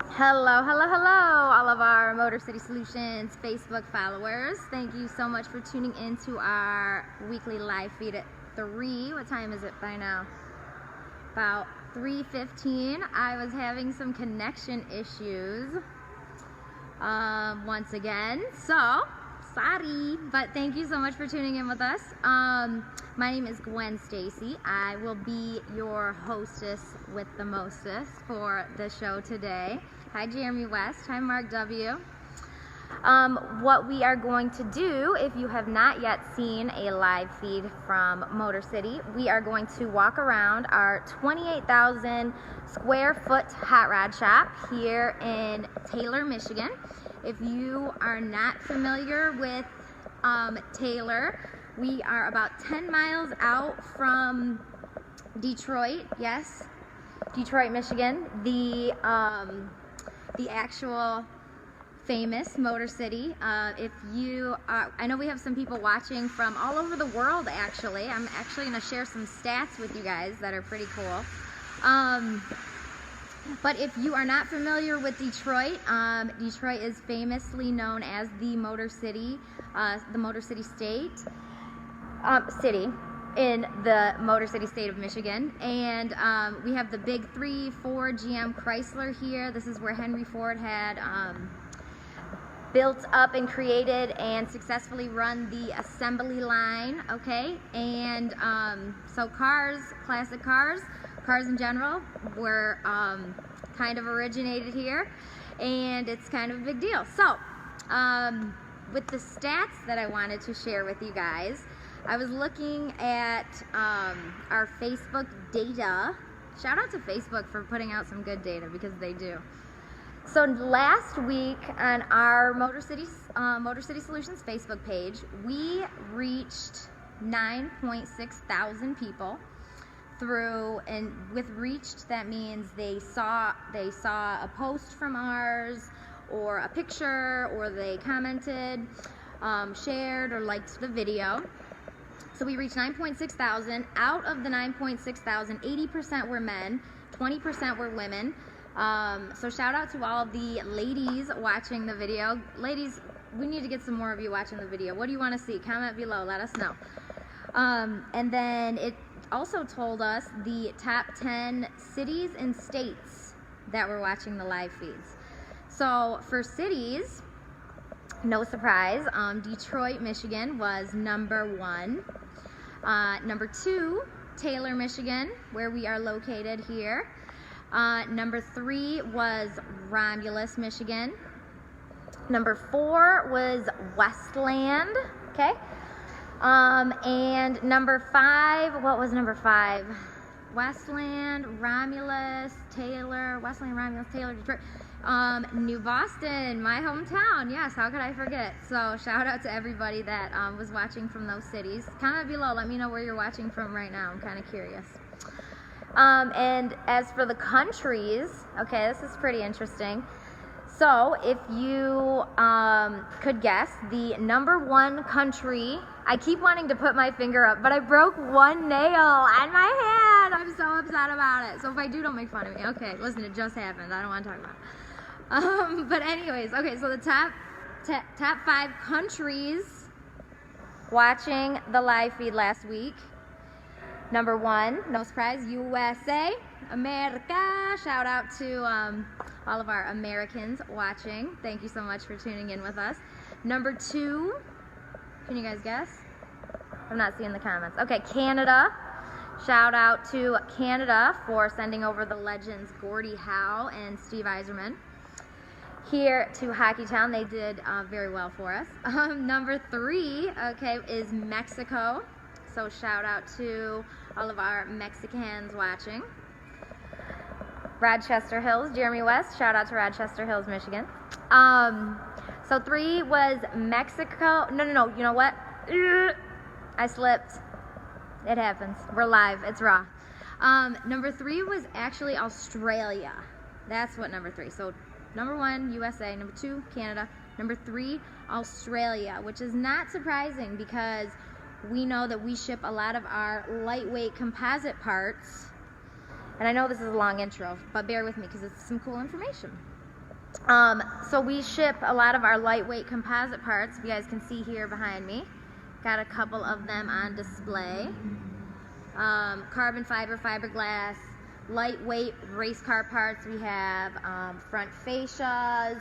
Hello, hello, hello, all of our Motor City Solutions Facebook followers. Thank you so much for tuning in to our weekly live feed at 3. What time is it by now? About 3:15. I was having some connection issues once again, so sorry, but thank you so much for tuning in with us. My name is Gwen Stacy. I will be your hostess with the mostest for the show today. Hi, Jeremy West. Hi, Mark W. What we are going to do, if you have not yet seen a live feed from Motor City, we are going to walk around our 28,000 square foot hot rod shop here in Taylor, Michigan. If you are not familiar with Taylor, we are about 10 miles out from Detroit. Yes, Detroit, Michigan. The actual famous Motor City. If you are, I know we have some people watching from all over the world. Actually, I'm actually going to share some stats with you guys that are pretty cool. But if you are not familiar with Detroit, Detroit is famously known as the Motor City state, city in the Motor City state of Michigan. And we have the big 3, Ford, GM, Chrysler here. This is where Henry Ford had built up and created and successfully run the assembly line, okay? And so cars, classic cars in general were kind of originated here, and it's kind of a big deal. So with the stats that I wanted to share with you guys, I was looking at our Facebook data. Shout out to Facebook for putting out some good data, because they do. So last week on our Motor City Solutions Facebook page, we reached 9.6 thousand people through, and with reached, that means they saw a post from ours, or a picture, or they commented, shared, or liked the video. So we reached 9.6 thousand. Out of the 9.6 thousand, 80% were men, 20% were women. So shout out to all of the ladies watching the video. Ladies, we need to get some more of you watching the video. What do you want to see? Comment below, let us know. And then it also told us the top 10 cities and states that were watching the live feeds. So for cities, no surprise, Detroit, Michigan was number 1. Number 2, Taylor, Michigan, where we are located here. Number 3 was Romulus, Michigan. Number 4 was Westland, okay? And number 5, what was number 5? Westland, Romulus, Taylor, Detroit. New Boston, my hometown. Yes, how could I forget? So shout out to everybody that was watching from those cities. Comment below, let me know where you're watching from right now. I'm kind of curious. And as for the countries, okay, this is pretty interesting. So if you could guess the number 1 country, I keep wanting to put my finger up, but I broke one nail on my hand. I'm so upset about it. So if I do, don't make fun of me. Okay, listen, it just happened. I don't want to talk about it. But anyways, okay, so the top 5 countries watching the live feed last week. Number 1, no surprise, USA, America. Shout out to all of our Americans watching. Thank you so much for tuning in with us. Number 2, can you guys guess? I'm not seeing the comments. Okay, Canada. Shout out to Canada for sending over the legends Gordie Howe and Steve Yzerman here to Hockeytown. They did very well for us. Number 3, okay, is Mexico. So shout out to all of our Mexicans watching. Rochester Hills, Jeremy West. Shout out to Rochester Hills, Michigan. So 3 was Mexico. No. You know what? I slipped. It happens. We're live. It's raw. Number 3 was actually Australia. That's what number 3. So number 1, USA. Number 2, Canada. Number 3, Australia, which is not surprising because we know that we ship a lot of our lightweight composite parts. And I know this is a long intro, but bear with me because it's some cool information. So we ship a lot of our lightweight composite parts. You guys can see here behind me. Got a couple of them on display. Carbon fiber, fiberglass, lightweight race car parts. We have front fascias,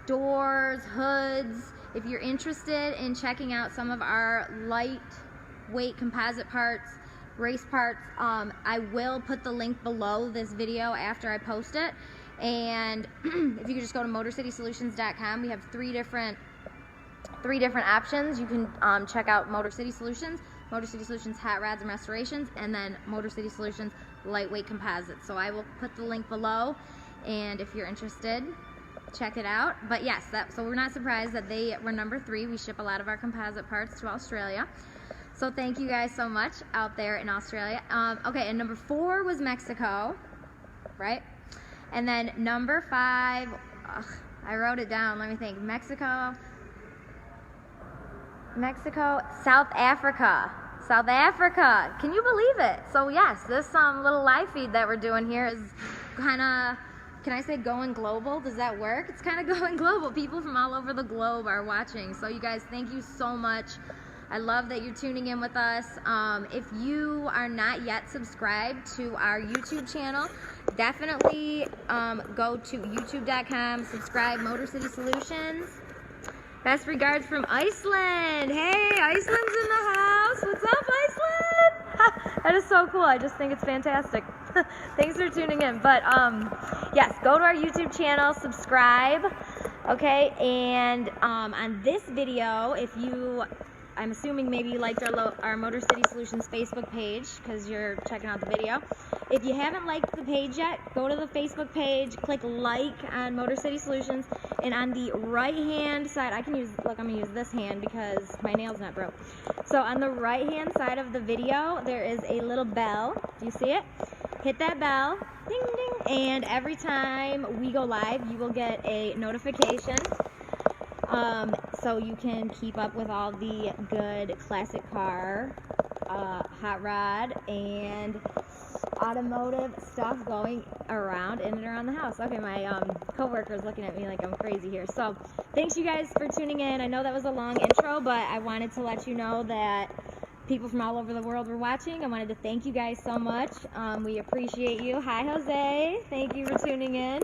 doors, hoods. If you're interested in checking out some of our lightweight composite parts, race parts, I will put the link below this video after I post it. And if you could just go to motorcitysolutions.com, we have three different options. You can check out Motor City Solutions, Motor City Solutions Hot Rods and Restorations, and then Motor City Solutions Lightweight Composites. So I will put the link below, and if you're interested, check it out. But yes, so we're not surprised that they were number 3. We ship a lot of our composite parts to Australia. So thank you guys so much out there in Australia. Okay, and number 4 was Mexico, right? And then number 5, I wrote it down, let me think. Mexico, South Africa. South Africa, can you believe it? So yes, this little live feed that we're doing here is kind of, can I say going global? Does that work? It's kind of going global. People from all over the globe are watching. So you guys, thank you so much. I love that you're tuning in with us. If you are not yet subscribed to our YouTube channel, definitely go to youtube.com, subscribe, Motor City Solutions. Best regards from Iceland. Hey, Iceland's in the house. What's up, Iceland? That is so cool. I just think it's fantastic. Thanks for tuning in. But yes, go to our YouTube channel, subscribe. Okay, and on this video, if you, I'm assuming maybe you liked our Motor City Solutions Facebook page because you're checking out the video. If you haven't liked the page yet, go to the Facebook page, click like on Motor City Solutions, and on the right-hand side, I'm going to use this hand because my nail's not broke. So on the right-hand side of the video, there is a little bell. Do you see it? Hit that bell, ding, ding, and every time we go live, you will get a notification. So you can keep up with all the good classic car, hot rod, and automotive stuff going around in and around the house. Okay, my coworker is looking at me like I'm crazy here. So thanks you guys for tuning in. I know that was a long intro, but I wanted to let you know that people from all over the world were watching. I wanted to thank you guys so much. We appreciate you. Hi, Jose. Thank you for tuning in.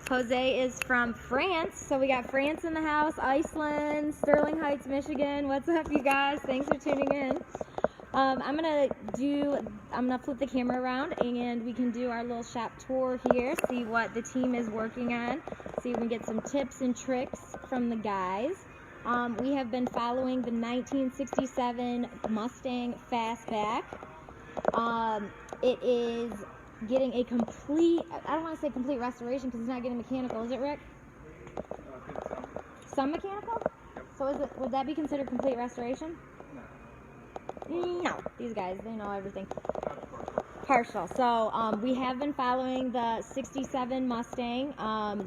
Jose is from France, so we got France in the house, Iceland, Sterling Heights, Michigan. What's up, you guys? Thanks for tuning in. I'm gonna flip the camera around and we can do our little shop tour here, see what the team is working on, see if we can get some tips and tricks from the guys. We have been following the 1967 Mustang Fastback. It is getting a complete, I don't want to say complete restoration because it's not getting mechanical, is it, Rick? Some mechanical? Yep. So would that be considered complete restoration? No. These guys, they know everything. Partial. So we have been following the 67 Mustang.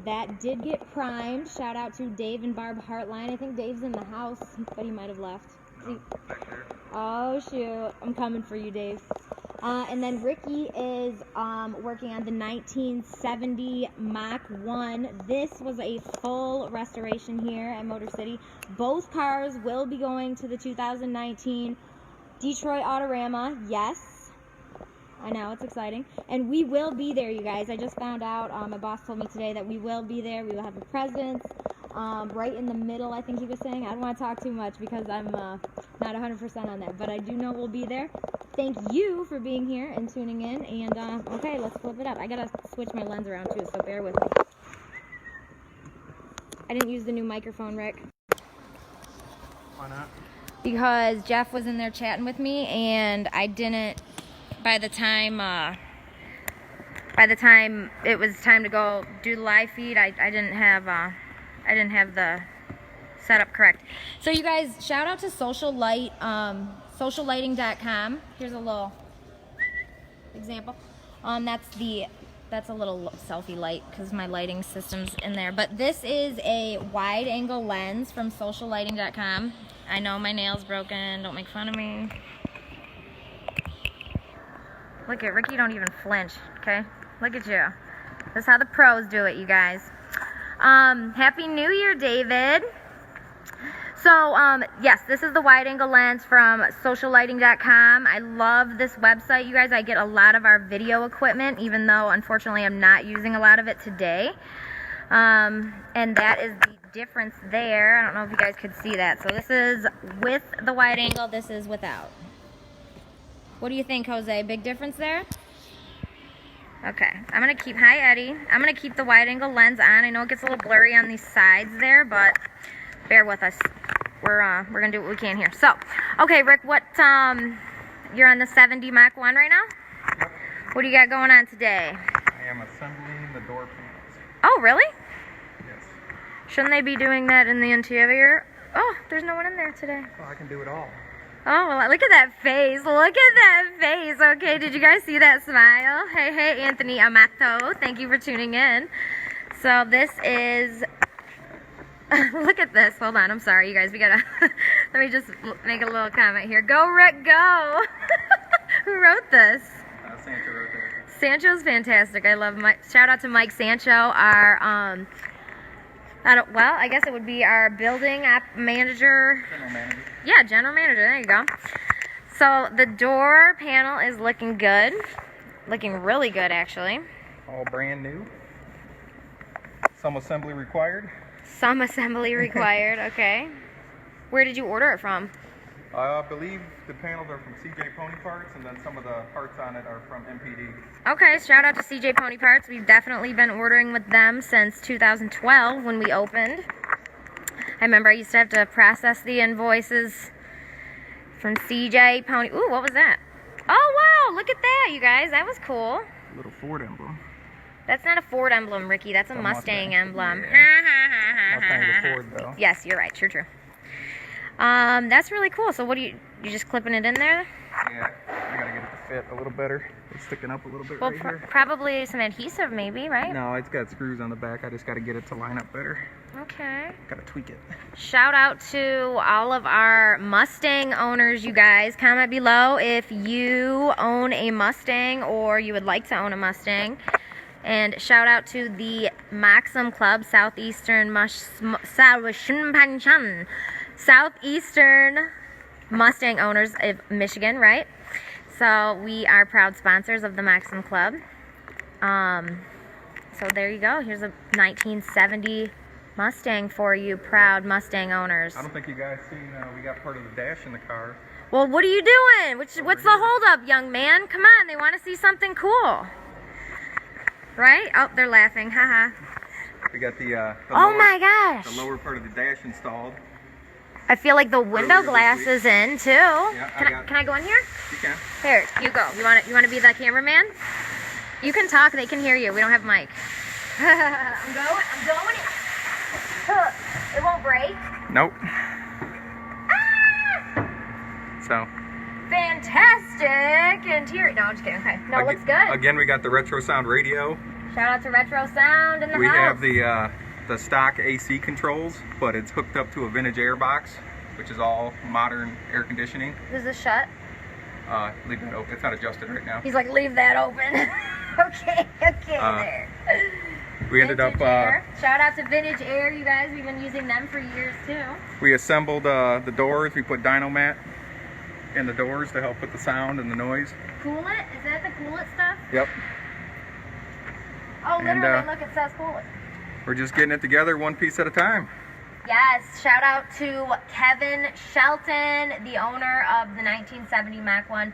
That did get primed. Shout out to Dave and Barb Hartline. I think Dave's in the house, but he might have left. Oh shoot, I'm coming for you, Dave. And then Ricky is working on the 1970 Mach 1. This was a full restoration here at Motor City. Both cars will be going to the 2019 Detroit Autorama. Yes, I know, it's exciting. And we will be there, you guys. I just found out, my boss told me today that we will be there. We will have a presence right in the middle, I think he was saying. I don't want to talk too much because I'm not 100% on that, but I do know we'll be there. Thank you for being here and tuning in. And okay, let's flip it up. I gotta switch my lens around too, so bear with me. I didn't use the new microphone, Rick. Why not? Because Jeff was in there chatting with me, and I didn't. By the time it was time to go do the live feed, I didn't have the setup correct. So you guys, shout out to sociallighting.com. Here's a little example. That's a little selfie light because my lighting system's in there. But this is a wide angle lens from sociallighting.com. I know my nail's broken. Don't make fun of me. Look at Ricky, don't even flinch, okay? Look at you. This is how the pros do it, you guys. Happy New Year, David. So, yes, this is the wide angle lens from sociallighting.com. I love this website, you guys. I get a lot of our video equipment, even though, unfortunately, I'm not using a lot of it today. And that is the difference there. I don't know if you guys could see that. So this is with the wide angle, this is without. What do you think, Jose? Big difference there? Okay, I'm gonna keep, hi Eddie, I'm gonna keep the wide angle lens on. I know it gets a little blurry on these sides there, but bear with us. We're gonna do what we can here. So, okay, Rick, what, you're on the 70 Mach 1 right now? Yep. What do you got going on today? I am assembling the door panels. Oh, really? Yes. Shouldn't they be doing that in the interior? Oh, there's no one in there today. Well, I can do it all. Oh, well, look at that face. Look at that face. Okay, did you guys see that smile? Hey, Anthony Amato. Thank you for tuning in. So this is... look at this. Hold on. I'm sorry, you guys. We gotta... let me just make a little comment here. Go, Rick, go! Who wrote this? Sancho wrote that. Sancho's fantastic. I love Mike. Shout out to Mike Sancho, our... well, I guess it would be our building manager. General manager. Yeah, general manager. There you go. So the door panel is looking good. Looking really good, actually. All brand new. Some assembly required. Some assembly required. Okay. Where did you order it from? I believe the panels are from CJ Pony Parts, and then some of the parts on it are from MPD. Okay, shout out to CJ Pony Parts. We've definitely been ordering with them since 2012 when we opened. I remember I used to have to process the invoices from CJ Pony. Ooh, what was that? Oh, wow, look at that, you guys. That was cool. Little Ford emblem. That's not a Ford emblem, Ricky. That's a Mustang emblem. Yeah. Mustang's a Ford, though. Yes, you're right. True. That's really cool. So what you just clipping it in there? Yeah, I gotta get it to fit a little better. It's sticking up a little bit Well, right here. probably some adhesive maybe, right? No, it's got screws on the back. I just gotta get it to line up better. Okay. Gotta tweak it. Shout out to all of our Mustang owners, you guys. Comment below if you own a Mustang or you would like to own a Mustang. And shout out to the Maxim Club, Southeastern Mustang owners of Michigan, right? So we are proud sponsors of the Maxim Club. So there you go. Here's a 1970 Mustang for you, proud Mustang owners. I don't think you guys seen, we got part of the dash in the car. Well, what are you doing? What's the holdup, young man? Come on, they want to see something cool. Right? Oh, they're laughing. Haha. We got the oh my gosh. the lower part of the dash installed. I feel like the window glass is in too. Yeah, Can I go in here? You can. Here, you go. You want to be the cameraman? You can talk. They can hear you. We don't have a mic. I'm going in. It won't break. Nope. Ah! So. Fantastic interior. No, I'm just kidding. Okay. No, it looks good. Again, we got the Retro Sound radio. Shout out to Retro Sound in the house. We have the stock AC controls, but it's hooked up to a vintage air box, which is all modern air conditioning. Is this shut? Leave that open. It's not adjusted right now. He's like, leave that open. okay, there. We ended Vintage up. Air. Shout out to Vintage Air, you guys. We've been using them for years too. We assembled the doors. We put Dynomat in the doors to help with the sound and the noise. Cool It? Is that the Cool It stuff? Yep. Oh, literally, look, it says Cool It. We're just getting it together one piece at a time. Yes, shout out to Kevin Shelton, the owner of the 1970 Mach 1.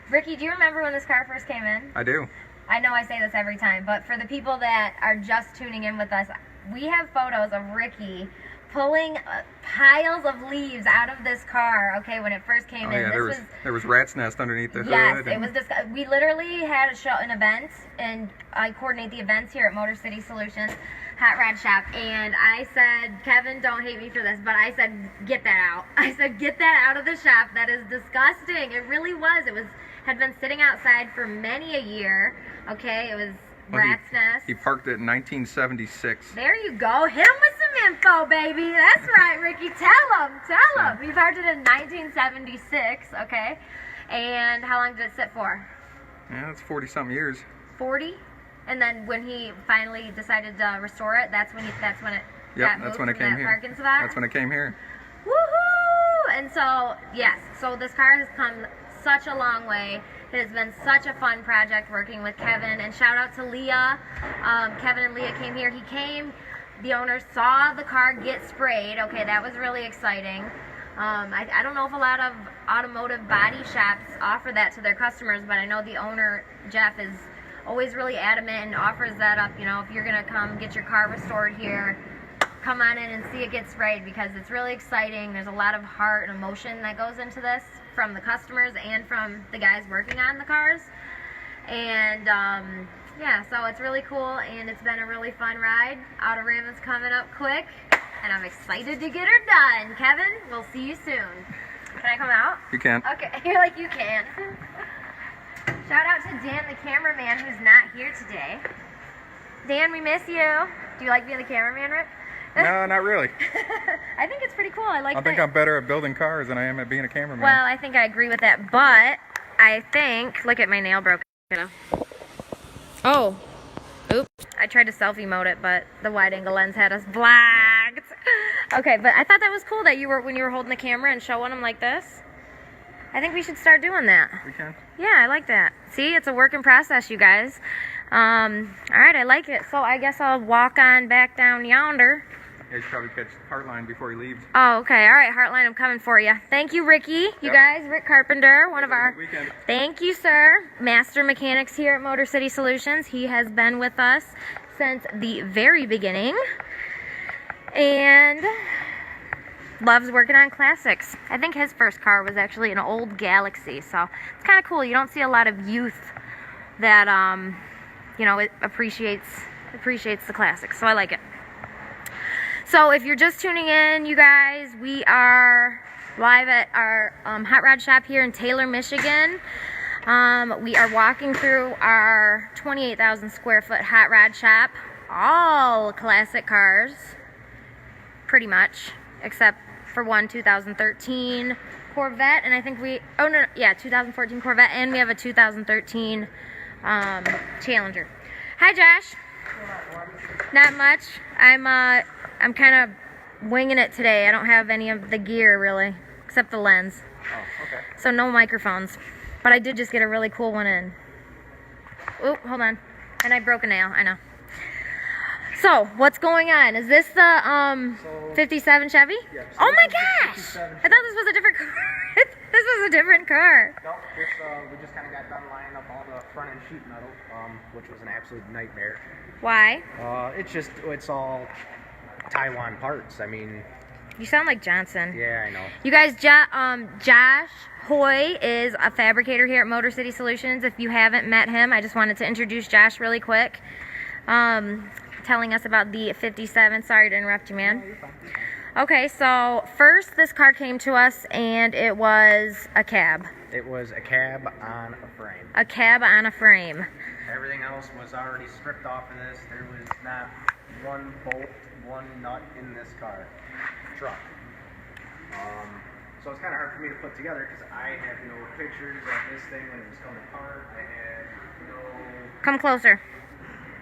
Ricky, do you remember when this car first came in? I do. I know I say this every time, but for the people that are just tuning in with us, we have photos of Ricky pulling piles of leaves out of this car, okay, when it first came in. Yeah, there was rat's nest underneath the hood. Yes, it was we literally had an event, and I coordinate the events here at Motor City Solutions Hot Rod Shop, and I said, Kevin, don't hate me for this, but I said, get that out. I said, get that out of the shop. That is disgusting. It really was. Had been sitting outside for many a year, okay? It was rat's nest. He parked it in 1976. There you go. Hit him with some info, baby. That's right, Ricky. Tell him. We parked it in 1976, okay? And how long did it sit for? Yeah, it's 40-something years. 40? And then when he finally decided to restore it, that's when it Yep, got that's moved when it from came that here. parking spot. That's when it came here. Woohoo! And so, yes, so this car has come such a long way. It has been such a fun project working with Kevin, and shout out to Leah. Kevin and Leah came here. He came, the owner saw the car get sprayed. Okay, that was really exciting. I don't know if a lot of automotive body shops offer that to their customers, but I know the owner, Jeff, is always really adamant and offers that up. You know, if you're going to come get your car restored here, come on in and see it get sprayed, because it's really exciting. There's a lot of heart and emotion that goes into this from the customers and from the guys working on the cars. And yeah, so it's really cool, and it's been a really fun ride. Autorama's coming up quick, and I'm excited to get her done. Kevin, we'll see you soon. Can I come out? You can. Okay, you're like, you can. Shout out to Dan, the cameraman, who's not here today. Dan, we miss you. Do you like being the cameraman, Rick? No, not really. I think it's pretty cool. I like I think I'm better at building cars than I am at being a cameraman. Well, I think I agree with that, but I think, look at my nail broke. Oh, oops. I tried to selfie mode it, but the wide angle lens had us blacked. Okay, but I thought that was cool that you were, when you were holding the camera and showing them like this. I think we should start doing that. We can. Yeah, I like that. See, it's a work in process, you guys. All right, I like it. So I guess I'll walk on back down yonder. Yeah, you should probably catch Heartline before he leaves. Oh, okay. All right, Heartline, I'm coming for you. Thank you, Ricky. You Yep. guys, Rick Carpenter, one of Have a our... good weekend. Thank you, sir. Master Mechanics here at Motor City Solutions. He has been with us since the very beginning. And loves working on classics. I think his first car was actually an old Galaxy, so it's kind of cool. You don't see a lot of youth that, you know, it appreciates the classics, so I like it. So if you're just tuning in, you guys, we are live at our hot rod shop here in Taylor, Michigan. We are walking through our 28,000 square foot hot rod shop. All classic cars, pretty much, except for one 2013 Corvette, and I think 2014 Corvette, and we have a 2013 Challenger. Hi, Josh. Not much. I'm kind of winging it today. I don't have any of the gear really, except the lens. Oh, okay. So no microphones. But I did just get a really cool one in. Oop, hold on. And I broke a nail, I know. So, what's going on? Is this the 57 Chevy? Yeah, so oh my this is the gosh! 57 I thought this was a different car. This was a different car. No, we just kind of got done lining up all the front end sheet metal, which was an absolute nightmare. Why? It's all Taiwan parts. I mean, You sound like Johnson. yeah, I know. You guys, Josh Hoy is a fabricator here at Motor City Solutions. If you haven't met him, I just wanted to introduce Josh really quick. Telling us about the 57. Sorry to interrupt you, man. No, you're fine. Okay, so first this car came to us and it was a cab. It was a cab on a frame. A cab on a frame. Everything else was already stripped off of this. There was not one bolt, one nut in this truck. So it's kind of hard for me to put together because I have no pictures of this thing when it was coming apart. I had no... Come closer.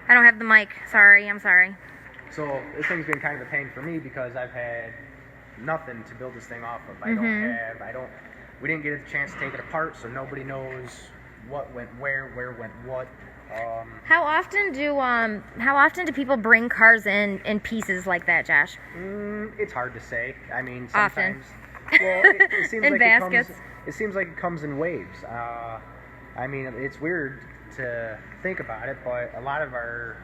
I don't have the mic. Sorry, I'm sorry. So this thing's been kind of a pain for me because I've had nothing to build this thing off of. We didn't get a chance to take it apart, so nobody knows what went where went what. How often do people bring cars in pieces like that, Josh? It's hard to say. I mean, Often. sometimes. Well, it seems In like baskets. it seems like it comes in waves. I mean, it's weird to think about it, but a lot of our,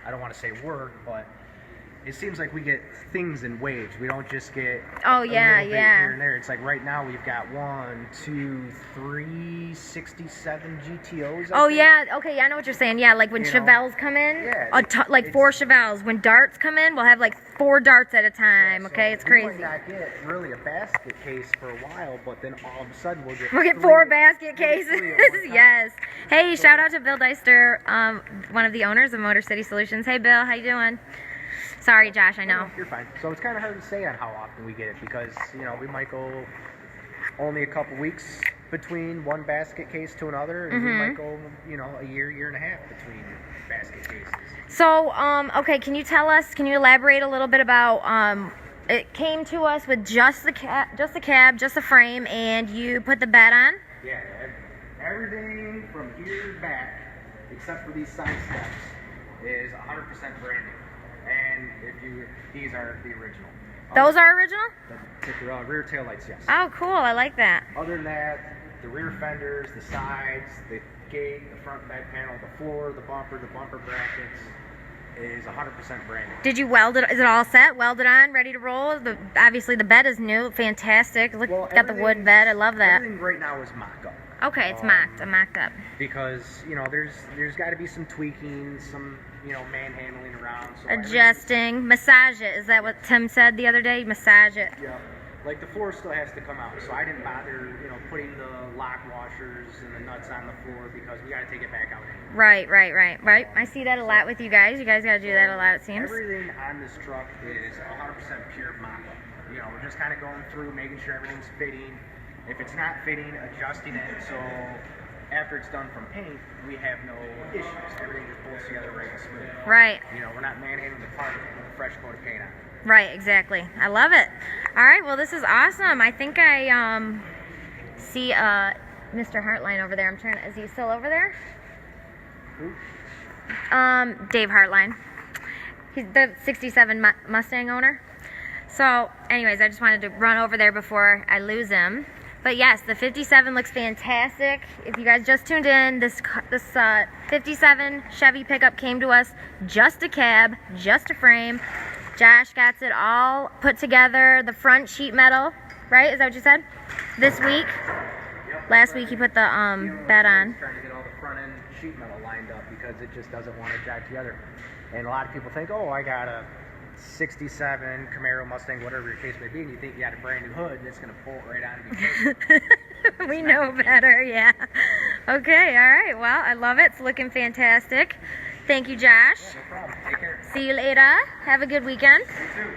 I don't want to say work, but it seems like we get things in waves. We don't just get Oh, a yeah, little bit yeah. here and there. It's like right now we've got 67 GTOs. I Oh think. yeah, okay, yeah, I know what you're saying. Yeah, like when You know, Chevelles come in, yeah, like 4 Chevelles. When darts come in, we'll have like 4 darts at a time. So Okay, it's we crazy. might not get really a basket case for a while, but then all of a sudden we'll get 4 basket we'll get cases. 3 at one time. Yes. Hey, shout out to Bill Deister, one of the owners of Motor City Solutions. Hey, Bill, how you doing? Sorry, Josh, I know. You're fine. So it's kind of hard to say on how often we get it because, you know, we might go only a couple weeks between one basket case to another, and we might go, you know, a year and a half between basket cases. So, okay, can you elaborate a little bit about, it came to us with just the cab, just the frame, and you put the bed on? Yeah, everything from here back, except for these side steps, is 100% brand new. And these are the original. Those are original? The rear tail lights, yes. Oh, cool, I like that. Other than that, the rear fenders, the sides, the gate, the front back panel, the floor, the bumper brackets is 100% brand new. Did you weld it? Is it all set? Welded on, ready to roll? Obviously the bed is new, fantastic. Look, Well, got the wood bed. I love that. Everything right now is mocked up. Okay, it's mocked up. Because, you know, there's got to be some tweaking, some, you know, manhandling around. So Adjusting, massage it. Is that what Tim said the other day? Massage it. Yeah. Like the floor still has to come out, so I didn't bother, you know, putting the lock washers and the nuts on the floor because we got to take it back out anyway. Right. I see that a lot with you guys. You guys got to do that a lot, it seems. Everything on this truck is 100% pure mock-up. You know, we're just kind of going through, making sure everything's fitting. If it's not fitting, adjusting it so after it's done from paint, we have no issues. Everything just pulls together right and smooth. Right. You know, we're not manhandling the part with a fresh coat of paint on it. Right, exactly. I love it. All right, well, this is awesome. I think I see Mr. Hartline over there. Is he still over there? Who? Dave Hartline. He's the 67 Mustang owner. So, anyways, I just wanted to run over there before I lose him. But yes, the 57 looks fantastic. If you guys just tuned in, this 57 Chevy pickup came to us, just a cab, just a frame. Josh got it all put together. The front sheet metal, right? Is that what you said? This week? Yep. Last week he put the bed on. Trying to get all the front end sheet metal lined up because it just doesn't want to jive together. And a lot of people think, oh, I got a 67 Camaro, Mustang, whatever your case may be, and you think you got a brand new hood and it's going to bolt right on and be perfect. We know better, yeah. Okay, all right. Well, I love it. It's looking fantastic. Thank you, Josh. Yeah, no problem. Take care. See you later. Have a good weekend. You too.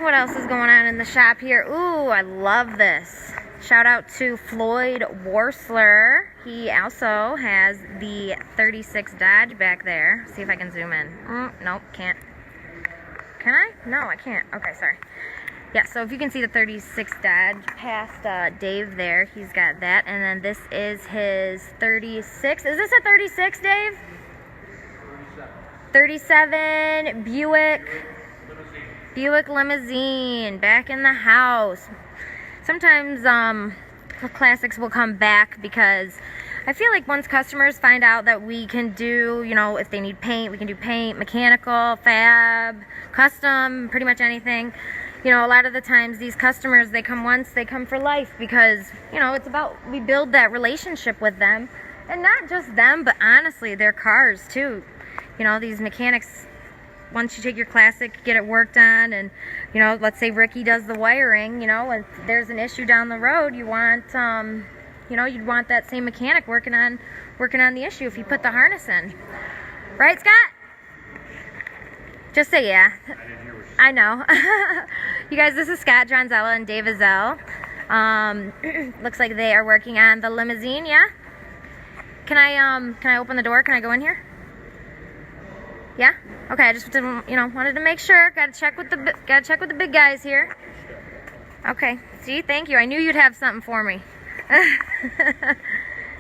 What else is going on in the shop here? Ooh, I love this. Shout out to Floyd Worsler. He also has the 36 Dodge back there. See if I can zoom in. Nope, can't. Can I? No, I can't. Okay, sorry. Yeah, so if you can see the 36 Dodge past Dave there, he's got that. And then this is his 36. Is this a 36, Dave? 37 Buick Limousine back in the house. Sometimes classics will come back because I feel like once customers find out that we can do, you know, if they need paint, we can do paint, mechanical, fab, custom, pretty much anything. You know, a lot of the times these customers, they come once, they come for life because, you know, it's about, we build that relationship with them. And not just them, but honestly, their cars too. You know, these mechanics, once you take your classic, get it worked on, and, you know, let's say Ricky does the wiring, you know, if there's an issue down the road, you want, you know, you'd want that same mechanic working on the issue if you put the harness in. Right, Scott? Just say yeah. I know. You guys, this is Scott Dronzella and Dave Azell. Looks like they are working on the limousine, yeah? Can I open the door? Can I go in here? Yeah? Okay, I just didn't, you know, wanted to make sure. Gotta check with the big guys here. Okay. See, thank you. I knew you'd have something for me.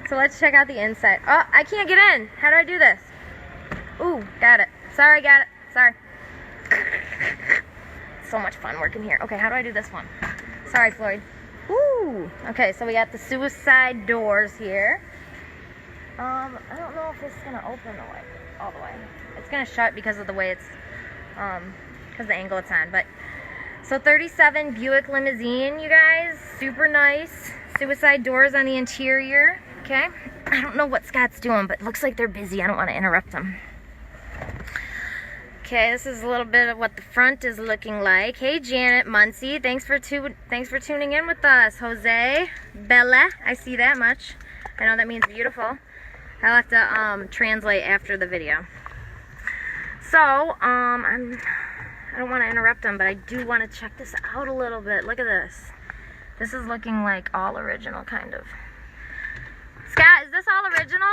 So let's check out the inside. Oh, I can't get in. How do I do this? Ooh, got it. Sorry, got it. Sorry. So much fun working here. Okay, how do I do this one? Sorry, Floyd. Ooh. Okay, so we got the suicide doors here. I don't know if this is gonna open all the way. It's gonna shut because of the way it's, because the angle it's on. But so 37 Buick Limousine, you guys, super nice. Suicide doors on the interior. Okay, I don't know what Scott's doing, but it looks like they're busy. I don't want to interrupt them. Okay, this is a little bit of what the front is looking like. Hey, Janet Muncie, thanks for tuning in with us. Jose, Bella, I see that much. I know that means beautiful. I'll have to translate after the video. So, I don't want to interrupt them, but I do want to check this out a little bit. Look at this. This is looking like all original, kind of. Scott, is this all original?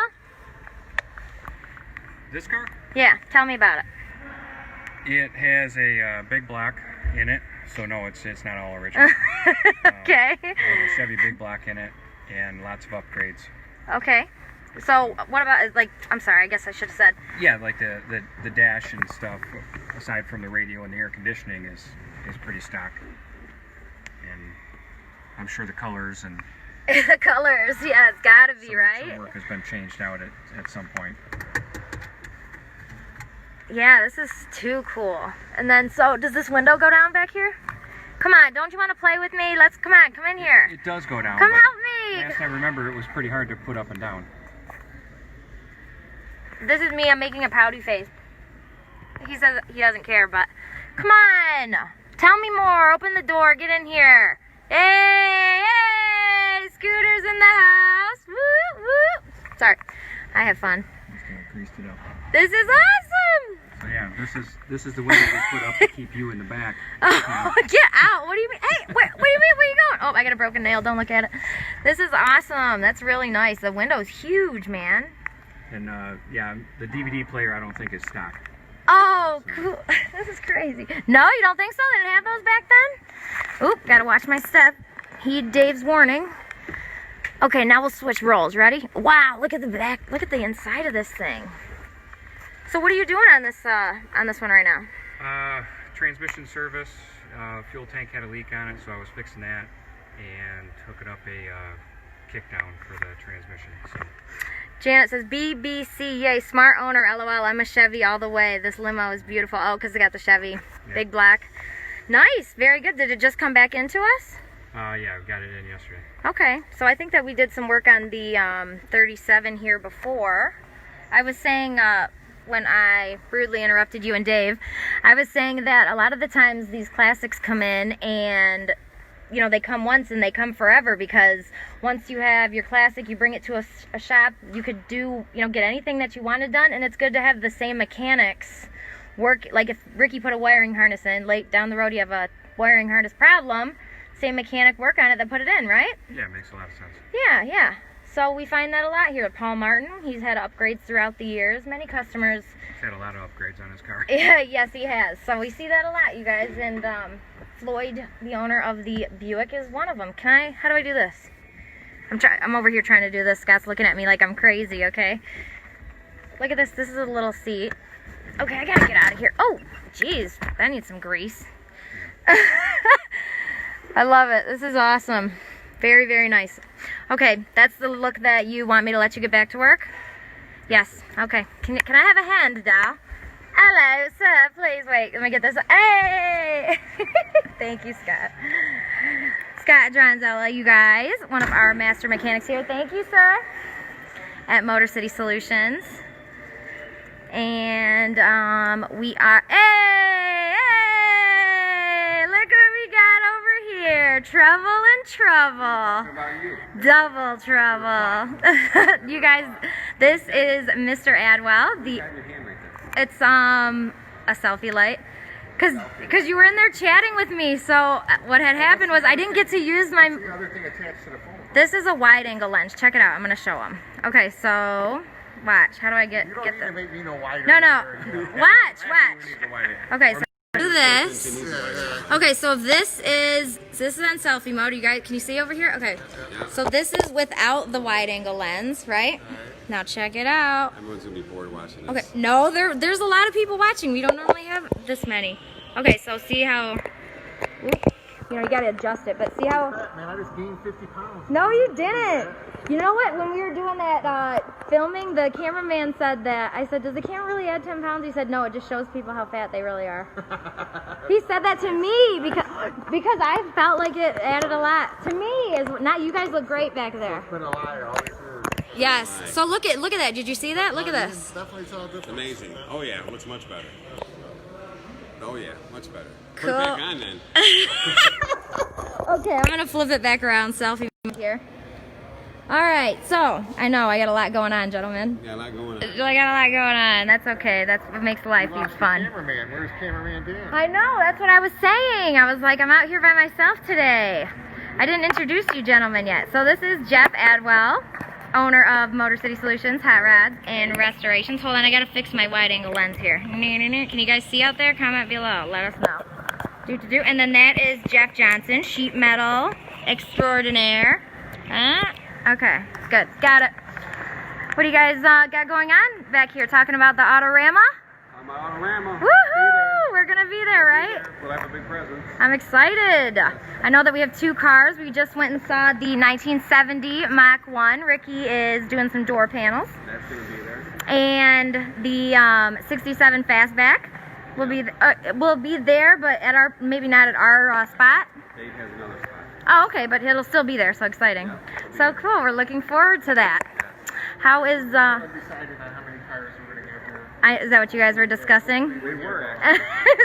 This car? Yeah, tell me about it. It has a big block in it, so no, it's not all original. Okay. There's a Chevy big block in it, and lots of upgrades. Okay. So what about, like, I'm sorry, I guess I should have said. Yeah, like the dash and stuff, aside from the radio and the air conditioning, is pretty stock. And I'm sure the colors and The colors, yeah, it's gotta be, right? some work has been changed out at some point. Yeah, this is too cool. And then, so does this window go down back here? Come on, don't you want to play with me? Come in here. It does go down. Come but help me. last I remember, it was pretty hard to put up and down. This is me, I'm making a pouty face. He says he doesn't care, but come on. Tell me more, open the door, get in here. Hey, hey, Scooter's in the house. Woo, woo. Sorry, I have fun. Just gonna grease it up. This is awesome. So yeah, this is the window we put up to keep you in the back. Oh, get out. What do you mean? Hey, what do you mean? Where are you going? Oh, I got a broken nail. Don't look at it. This is awesome. That's really nice. The window's huge, man. And yeah, the DVD player I don't think is stock. Oh, cool. This is crazy. No, you don't think so? They didn't have those back then? Oop, gotta watch my step. Heed Dave's warning. Okay, now we'll switch roles. Ready? Wow, look at the back. Look at the inside of this thing. So what are you doing on this one right now? Transmission service. Fuel tank had a leak on it, so I was fixing that and hooking up a kick down for the transmission. So. Janet says, BBC, yay, smart owner, LOL, I'm a Chevy all the way. This limo is beautiful. Oh, because I got the Chevy. Yeah. Big black. Nice, very good. Did it just come back into us? Yeah, we got it in yesterday. Okay, so I think that we did some work on the 37 here before. I was saying, when I rudely interrupted you and Dave, I was saying that a lot of the times these classics come in and, you know, they come once and they come forever, because once you have your classic, you bring it to a shop, you could do, you know, get anything that you wanted done, and it's good to have the same mechanics work. Like if Ricky put a wiring harness in, late down the road you have a wiring harness problem, same mechanic work on it that put it in, right? Yeah, it makes a lot of sense. Yeah, yeah. So we find that a lot here. Paul Martin, he's had upgrades throughout the years. Many customers. He's had a lot of upgrades on his car. Yeah, yes, he has. So we see that a lot, you guys. And Floyd, the owner of the Buick, is one of them. How do I do this? I'm over here trying to do this. Scott's looking at me like I'm crazy, okay? Look at this. This is a little seat. Okay, I gotta get out of here. Oh, jeez. That needs some grease. I love it. This is awesome. Very, very nice. Okay, that's the look that you want me to let you get back to work? Yes. Okay. Can I have a hand, doll? Hello, sir. Please wait. Let me get this. Hey! Thank you, Scott. Scott Dronzella, you guys. One of our master mechanics here. Thank you, sir. At Motor City Solutions. And we are... Hey! Look what we got over here. Trouble and trouble. How about you? Double trouble. You guys, this is Mr. Adwell. It's a selfie light. Cause you were in there chatting with me, so what had happened was I didn't get to use my... What's the other thing attached to the phone? This is a wide angle lens. Check it out. I'm gonna show them. Okay, so watch. How do I get You don't need to make me no wider. No. Watch. Watch. Okay, so do this. Okay, so if this is on selfie mode. You guys, can you see over here? Okay. So this is without the wide angle lens, right? Now check it out. Everyone's gonna be bored watching this. Okay, no, there's a lot of people watching. We don't normally have this many. Okay, so see how, you know, you gotta adjust it, but see how. Man, I just gained 50 pounds. No, you didn't. You know what? When we were doing that filming, the cameraman said that. I said, "Does the camera really add 10 pounds?" He said, "No, it just shows people how fat they really are." He said that to me because I felt like it added a lot to me. Not you guys look great back there. It's been a liar, always is. Yes. So look at that. Did you see that? Look at this. Definitely saw a difference. Amazing. Oh yeah, looks much better. Oh yeah, much better. Cool. Put it back on then. Okay, I'm gonna flip it back around, selfie here. All right, so I know I got a lot going on, gentlemen. Got a lot going on. I got a lot going on. That's okay. That's what makes life fun. Cameraman, where's cameraman Dan? I know. That's what I was saying. I was like, I'm out here by myself today. I didn't introduce you gentlemen yet. So this is Jeff Adwell, owner of Motor City Solutions Hot Rods and Restorations. Hold on, I gotta fix my wide angle lens here. Can you guys see out there? Comment below, let us know. And then that is Jeff Johnson, sheet metal extraordinaire. Okay, good, got it. What do you guys got going on back here? Talking about the autorama? I'm autorama. Woohoo! We're gonna be there, right? We'll have a big presence. I'm excited. I know that we have 2 cars. We just went and saw the 1970 Mach 1. Ricky is doing some door panels. That's going to be there. And the 67 Fastback will be there, but at our maybe not at our spot. Dave has another spot. Oh, okay, but it'll still be there. So exciting. So cool. We're looking forward to that. How is decided on how many cars we're going to have here. is that what you guys were discussing? We were.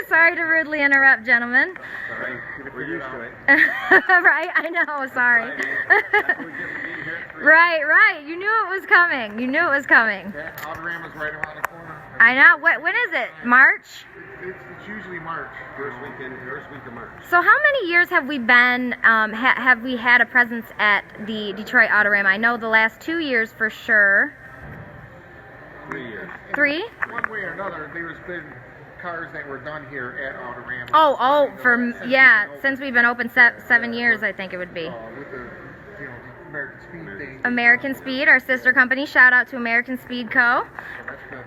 Sorry to rudely interrupt, gentlemen. Sorry. We're used to it. Right? I know. Sorry. Right. You knew it was coming. That autorama's right around the corner. I know. When is it? March? It's usually March. First week of March. So how many years have we been, have we had a presence at the Detroit Autorama? I know the last 2 years for sure. 3 years. 3? One way or another, there's been cars that were done here at Autorama. Since we've been open 7 years, I think it would be. With the, American Speed thing. American Speed, our sister company. Shout out to American Speed Co. So that's been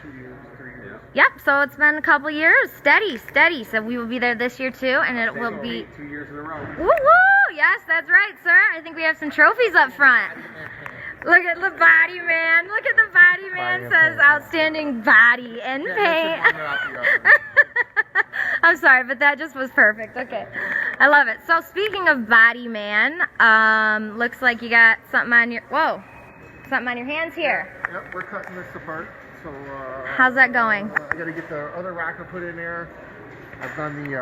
2 years, 3 years. Yep, so it's been a couple years, steady. So we will be there this year too, and it will be 2 years in a row. woo woo. Yes, that's right, sir. I think we have some trophies up front. Look at the body man. Look at the body man. Says outstanding body and paint. I'm sorry, but that just was perfect. Okay, I love it. So speaking of body man, looks like you got something on your something on your hands here. Yep, we're cutting this apart. So how's that going? I got to get the other rocker put in there. I've done the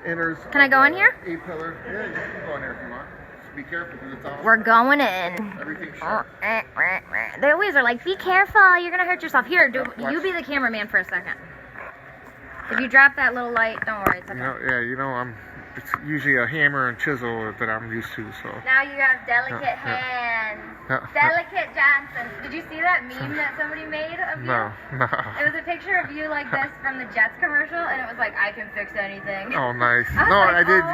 inners. Can I go in here? A-pillar. Yeah, you can go in there if you want. Just be careful because it's all. We're going in. Everything's sharp. They always are like, be careful, you're gonna hurt yourself. Here, you be the cameraman for a second. If you drop that little light, don't worry, it's okay. It's usually a hammer and chisel that I'm used to, so. Now you have delicate hands. Delicate Johnson. Did you see that meme that somebody made of you? No. It was a picture of you like this from the Jets commercial, and it was like, I can fix anything. Oh, nice. I did.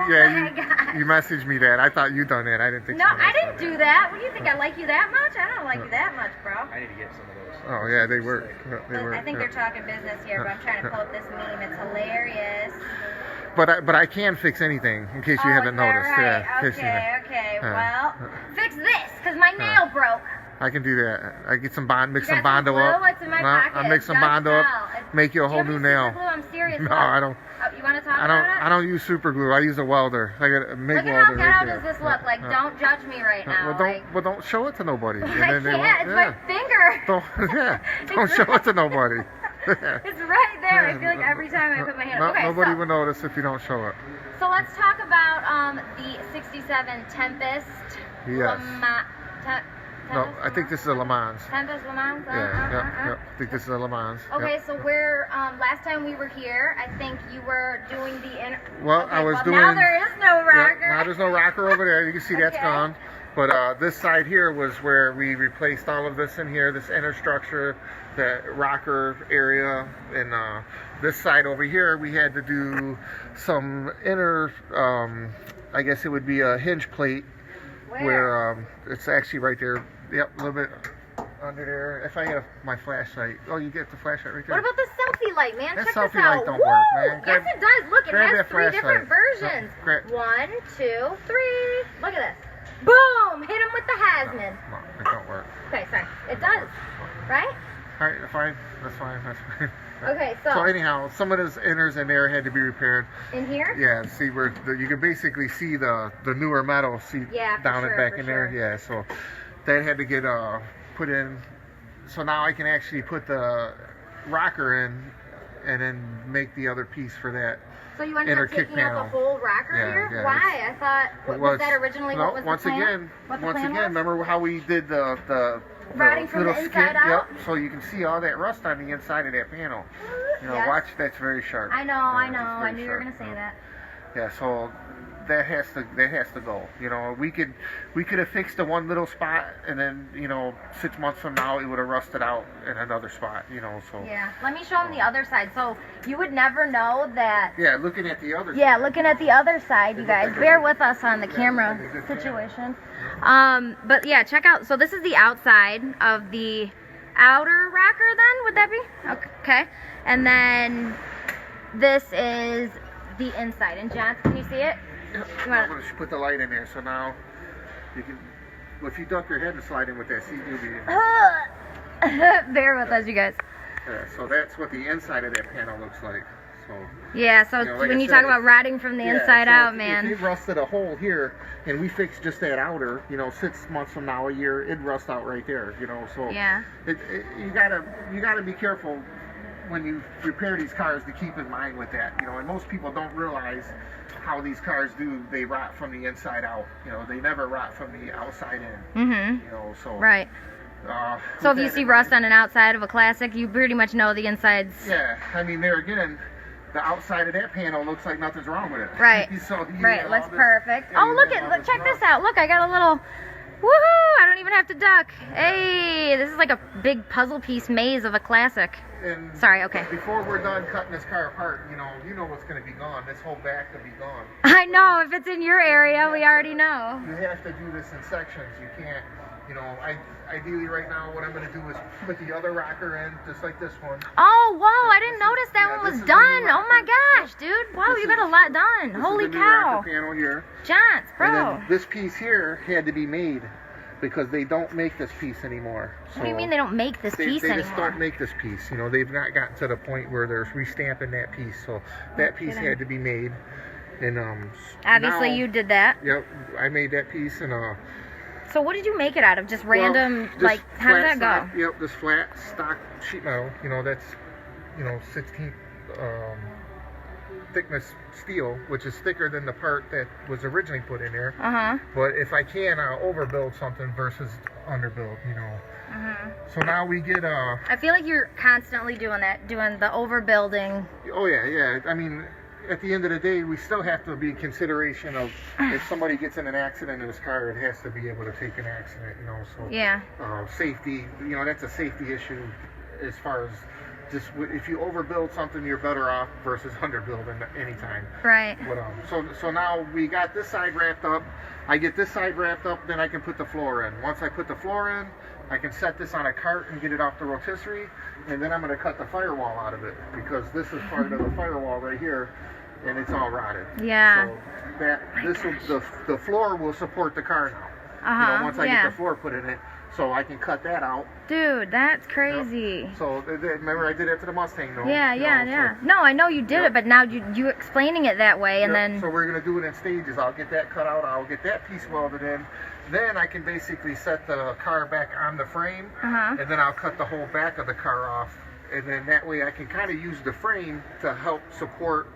You messaged me that. I thought you'd done that. I didn't think. No, I didn't do that. What do you think? I like you that much? I don't like you that much, bro. I need to get some of those. Oh yeah, they work. They work. I think they're talking business here, but I'm trying to quote this meme. It's hilarious. But I can fix anything in case you haven't noticed. Right? Yeah. Okay. Well, fix this because my nail broke. I can do that. I get some bond, mix You some got some Bondo glue? up. What's in my pocket? I mix some Just Bondo up, now. make you a Do whole you new have nail. any super glue? I'm serious. No, Look. I don't. You want to talk about it? I don't use super glue. I use a welder. I got a MIG Look at welder how right ghetto there. does this look? Like, don't judge me right now. Well, don't show it to nobody. I can't. It's my finger. Don't show it to nobody. It's right there. I feel like every time I put my hand up. Okay, nobody will notice if you don't show it. So let's talk about the 67 Tempest. Yes. No, I think this is a Le Mans. Tempest Le Mans? I think this is a Le Mans. Okay, so we're, last time we were here, I think you were doing the I was doing. Now there is no rocker. Now there's no rocker over there. You can see that's gone. But this side here was where we replaced all of this in here, this inner structure, the rocker area, and this side over here we had to do some inner, I guess it would be a hinge plate. Where it's actually right there. Yep, a little bit under there. If I have my flashlight. Oh, you get the flashlight right there. What about the selfie light, man? That Check selfie this out. light don't Woo! work, man. Yes, it does. Look, it has 3 different versions. No, 1, 2, 3. Look at this. Boom! Hit him with the Hasman. No, it don't work. Okay, sorry. It does. Right? All right, fine. That's fine. Okay, So anyhow, some of those inners in there had to be repaired. In here? Yeah, see where you can basically see the newer metal down and back in there. Yeah, so that had to get put in. So now I can actually put the rocker in and then make the other piece for that. So you ended inner up kick taking out the panel. whole rocker here? Yeah, Why? I thought, was that originally what was the plan? Once again, remember how we did the routing from the little inside skin? out? Yep. So you can see all that rust on the inside of that panel. You know, Yes. watch, that's very sharp. I know. Yeah, I it's know. very I knew you were sharp. going to say that. Yeah, so that has to go. You know, we could have fixed the one little spot, and then 6 months from now it would have rusted out in another spot. You know, so Yeah. Let me show them the other side. So you would never know that. yeah, looking at the other. Yeah, looking at the other side, you guys. Bear with us on the camera situation. But yeah, check out. So this is the outside of the outer rocker. Then would that be okay? And then this is the inside. And John, can you see it? I'm going to put the light in there, so now you can. Well, if you duck your head and slide in with that seat, you'll be. Bear with us, you guys. So that's what the inside of that panel looks like. So Yeah, so like when I you said, talk about rotting from the inside so out, if man. it rusted a hole here, and we fixed just that outer, 6 months from now, a year, it'd rust out right there. So Yeah. you gotta be careful when you repair these cars to keep in mind with that. And most people don't realize how these cars do. They rot from the inside out. They never rot from the outside in. Mm-hmm. So Right. So if you see rust on an outside of a classic, you pretty much know the inside's. Yeah, I mean, there again, the outside of that panel looks like nothing's wrong with it. Right. So Right, looks perfect. Oh, look check this out. Look, I got a little, woohoo! I don't even have to duck. Hey, this is like a big puzzle piece maze of a classic. And Sorry, okay. Before we're done cutting this car apart, you know what's going to be gone. This whole back will be gone. I know, if it's in your area, we already know. You have to do this in sections. You can't, ideally right now what I'm going to do is put the other rocker in, just like this one. Oh, whoa, I didn't notice that one this was is the done. new Oh my rocker. gosh, dude. Wow, This you is- got a lot done. This Holy is the new cow. rocker panel here. Johns, And bro. then this piece here had to be made because they don't make this piece anymore. What do you mean they don't make this piece They just anymore? don't make this piece. They've not gotten to the point where they're restamping that piece. So that piece kidding. had to be made. And Obviously now- you did that. Yep, I made that piece and So what did you make it out of? Just random, just like, how did flat that go? stock, Yep, just flat stock sheet metal. That's 16th thickness steel, which is thicker than the part that was originally put in there. Uh-huh. But if I can, I'll overbuild something versus underbuild. So now we get I feel like you're constantly doing that, doing the overbuilding. Oh yeah. I mean, at the end of the day, we still have to be in consideration of if somebody gets in an accident in his car, it has to be able to take an accident. So Yeah. safety. That's a safety issue as far as just if you overbuild something, you're better off versus underbuilding anytime. Right. But, so now we got this side wrapped up. I get this side wrapped up, then I can put the floor in. Once I put the floor in, I can set this on a cart and get it off the rotisserie, and then I'm going to cut the firewall out of it because this is part of the firewall right here, and it's all rotted. Yeah. So the floor will support the car now. Uh-huh. Once I yeah. get the floor put in it, so I can cut that out. Dude, that's crazy. So remember I did that to the Mustang, though. Yeah. No, I know you did it, but now you explaining it that way, and then. So we're gonna do it in stages. I'll get that cut out. I'll get that piece welded in. Then I can basically set the car back on the frame, and then I'll cut the whole back of the car off, and then that way I can kind of use the frame to help support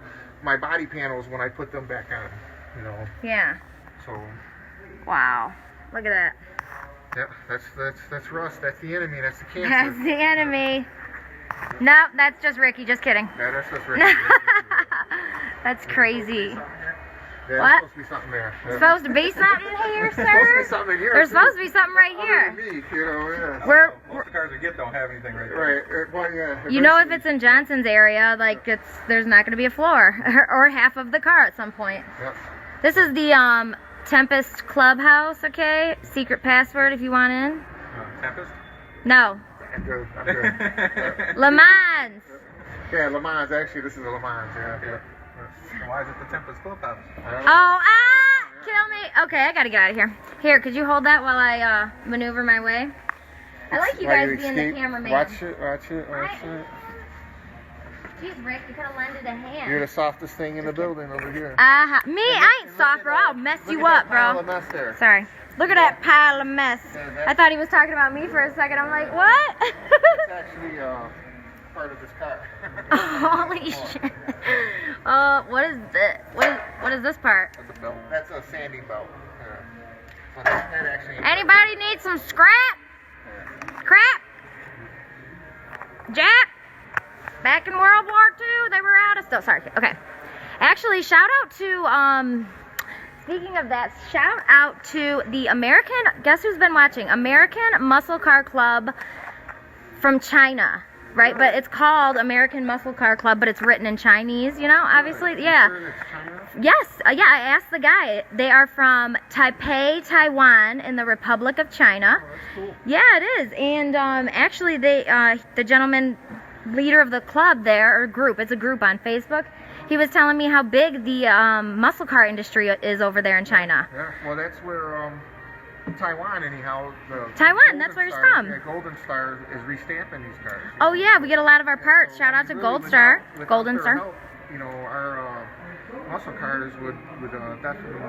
my body panels when I put them back on. Yeah. So. Wow. Look at that. Yep, that's rust. That's the enemy. That's the cancer. That's the enemy. No, that's just Ricky. Just kidding. Yeah, that's what's right. That's crazy. Yeah, What? There's supposed to be something there. Yeah. Supposed to be something here, There's supposed to be sir? something here. There's too. supposed to be something right Other here. than me, yeah. We're, Most of the cars we get don't have anything right there. Right. Well, yeah. you know, if it's in Johnson's area, like there's not going to be a floor or half of the car at some point. Yep. This is the Tempest Clubhouse. Okay, secret password if you want in. Tempest? No, I'm good. Yeah. Le Mans. Yeah, Le Mans. Actually, this is a Le Mans. Yeah. Why is it the Tempest Clubhouse? Oh, kill me. Okay, I gotta get out of here. Here, could you hold that while I maneuver my way? I like you guys being the cameraman. Watch it. Jeez, Rick, you could have lended a hand. You're the softest thing in the building over here. Me? I ain't soft, bro. I'll mess you up, bro. Sorry. Look at that pile of mess. I thought he was talking about me for a second. I'm like, what? It's actually part of this car. Holy shit. What is this? What is this part? That's a belt. That's a sanding belt. So that actually. Anybody need some scrap? Crap? Jap? Back in World War II, they were out of stuff. Sorry. Okay. Actually, shout out to speaking of that, shout out to the American, guess who's been watching? American Muscle Car Club from China, right? But it's called American Muscle Car Club, but it's written in Chinese, you know, obviously. Yeah. Yes, yeah, I asked the guy. They are from Taipei, Taiwan, in the Republic of China. Oh, that's cool. Yeah, it is. And actually, they, the gentleman, leader of the club there, or group, it's a group on Facebook, he was telling me how big the muscle car industry is over there in China. Yeah, well, that's where Taiwan, anyhow. Taiwan, that's where he's from. Yeah, Golden Star is restamping these cars. Oh yeah, we get a lot of our parts. Shout out to Really, Gold Star. without Golden their Star. help, you know, our muscle cars would definitely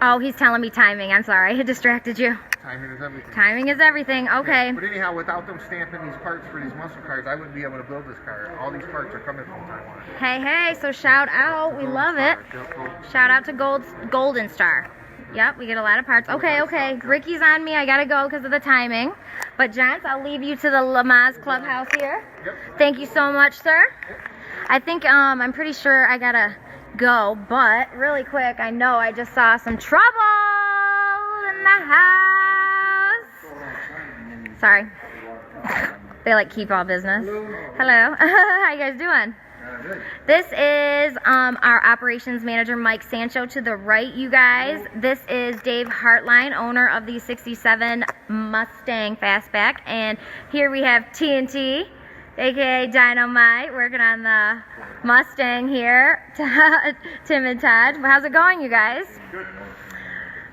Oh, he's telling me timing. I'm sorry, I distracted you. timing is everything. Timing is everything. Okay. Yeah, but anyhow, without them stamping these parts for these muscle cars, I wouldn't be able to build this car. All these parts are coming from Taiwan. Hey, hey. So shout out. We Golden love Star, it. yeah, Golden Shout out to Golden Star. Yep, we get a lot of parts. Okay, okay. Ricky's on me. I gotta go because of the timing. But gents, I'll leave you to the Lamaze Clubhouse here. Yep. Thank you so much, sir. I think I'm pretty sure I gotta go, but really quick, I know I just saw some trouble in the house. Sorry. They like keep all business. Hello. How you guys doing? This is our operations manager, Mike Sancho, to the right, you guys. This is Dave Hartline, owner of the 67 Mustang Fastback. And here we have TNT, aka Dynamite, working on the Mustang here. Tim and Todd. How's it going, you guys? Good.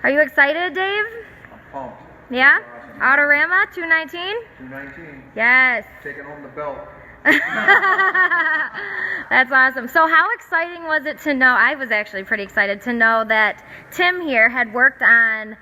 Are you excited, Dave? I'm pumped. Yeah? Autorama 219? 219. Yes. Taking home the belt. That's awesome. So how exciting was it to know, I was actually pretty excited to know that Tim here had worked on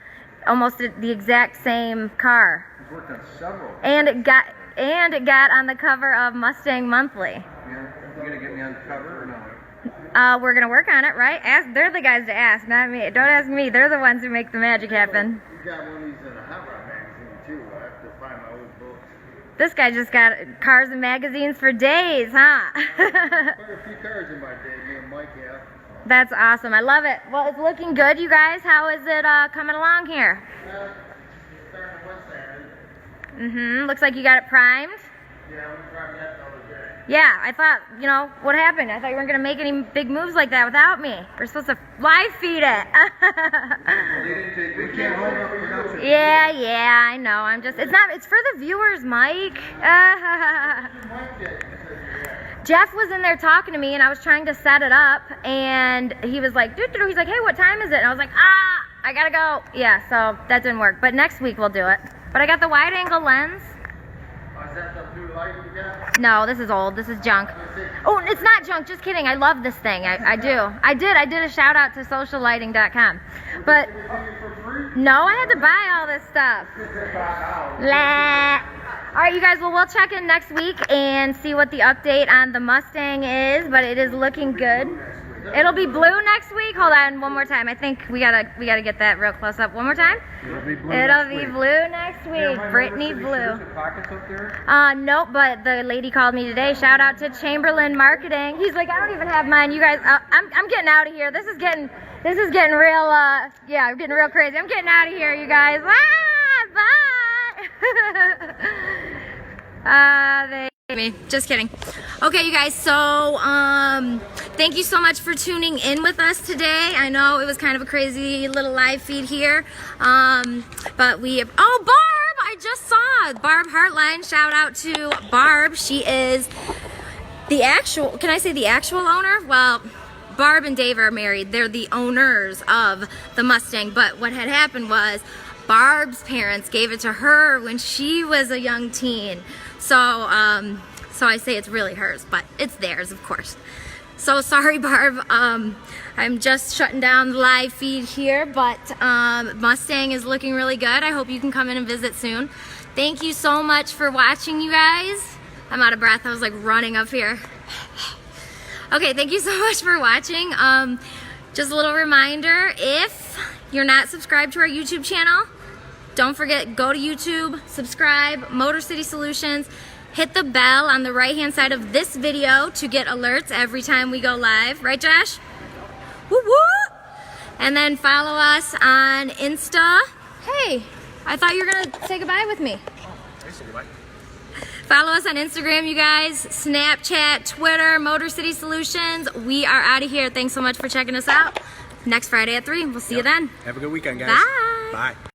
almost the exact same car. He's worked on several. And it got on the cover of Mustang Monthly. Yeah. You gonna get me on the cover or no? We're gonna work on it, right? They're the guys to ask, not me. Don't ask me. They're the ones who make the magic happen. You got one of these in a Hot Rod magazine too. I have to find my old books. This guy just got cars and magazines for days, huh? Quite a few cars in my day, me and Mike have. That's awesome. I love it. Well, it's looking good, you guys. How is it coming along here? Starting one Saturday. Looks like you got it primed. Yeah, we probably have to other day. Yeah, I thought, you know, what happened? I thought you weren't going to make any big moves like that without me. We're supposed to live feed it. We can't hold up production. Yeah, I know. It's for the viewers, Mike. Jeff was in there talking to me, and I was trying to set it up, and he was like, doo-doo-doo. He's like, hey, what time is it? And I was like, I gotta go. Yeah, so that didn't work. But next week we'll do it. But I got the wide angle lens. Is that the blue light you got? No, this is old. This is junk. Oh, it's not junk. Just kidding. I love this thing. I do. I did a shout out to sociallighting.com. But no, I had to buy all this stuff. All right, you guys. Well, we'll check in next week and see what the update on the Mustang is. But it is looking good. It'll be blue next week. Hold on, one more time. I think we gotta get that real close up. One more time. It'll be blue next week. Brittany Blue. Pockets up there? Nope, but the lady called me today. Shout out to Chamberlain Marketing. He's like, I don't even have mine. You guys, I'm getting out of here. This is getting real, yeah, I'm getting real crazy. I'm getting out of here, you guys. Bye. Just kidding. Okay, you guys, so thank you so much for tuning in with us today. I know it was kind of a crazy little live feed here, but Barb, I just saw Barb Hartline. Shout out to Barb. She is the actual, can I say the actual owner? Well, Barb and Dave are married. They're the owners of the Mustang, but what had happened was Barb's parents gave it to her when she was a young teen. So I say it's really hers, but it's theirs, of course. So sorry, Barb. I'm just shutting down the live feed here, but Mustang is looking really good. I hope you can come in and visit soon. Thank you so much for watching, you guys. I'm out of breath. I was like running up here. Okay, thank you so much for watching. Just a little reminder, if you're not subscribed to our YouTube channel, don't forget, go to YouTube, subscribe, Motor City Solutions. Hit the bell on the right-hand side of this video to get alerts every time we go live. Right, Josh? Woo woo! And then follow us on Insta. Hey, I thought you were going to say goodbye with me. Follow us on Instagram, you guys. Snapchat, Twitter, Motor City Solutions. We are out of here. Thanks so much for checking us out. Next Friday at 3. We'll see you then. Have a good weekend, guys. Bye. Bye.